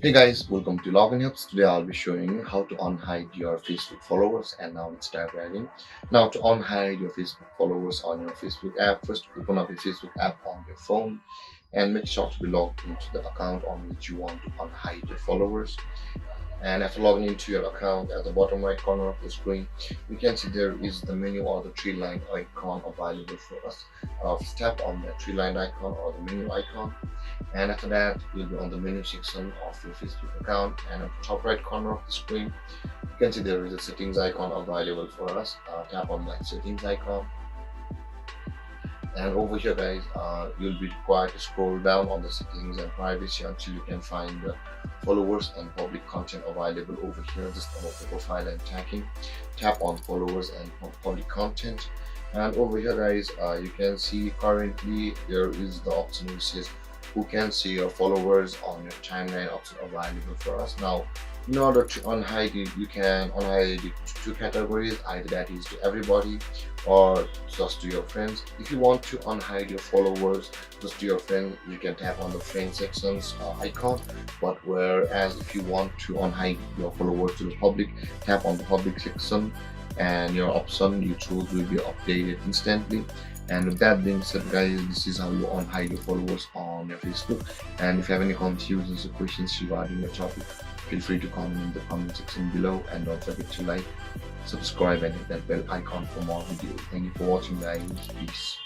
Hey guys, welcome to Login Helps. Today I'll be showing you how to unhide your Facebook followers, and now let's dive right in. Now to unhide your Facebook followers on your Facebook app, first open up your Facebook app on your phone and make sure to be logged into the account on which you want to unhide your followers. And after logging into your account, at the bottom right corner of the screen you can see there is the menu or the three line icon available for us. Just tap on that three line icon or the menu icon, and after that you'll be on the menu section of your Facebook account, and at the top right corner of the screen you can see there is a settings icon available for us. Tap on that settings icon, and over here guys, you'll be required to scroll down on the settings and privacy until you can find the followers and public content available over here just above the profile and tagging. Tap on followers and public content, and over here guys, you can see currently there is the option which says who can see your followers on your timeline option available for us. Now in order to unhide it, you can unhide it to two categories, either that is to everybody or just to your friends. If you want to unhide your followers just to your friends, you can tap on the friend sections icon, but whereas if you want to unhide your followers to the public, tap on the public section and your option you choose will be updated instantly. And with that being said guys, this is how you unhide your followers on your Facebook. And if you have any confusions or questions regarding the topic, feel free to comment in the comment section below, and don't forget to like, subscribe and hit that bell icon for more videos. Thank you for watching guys. Peace.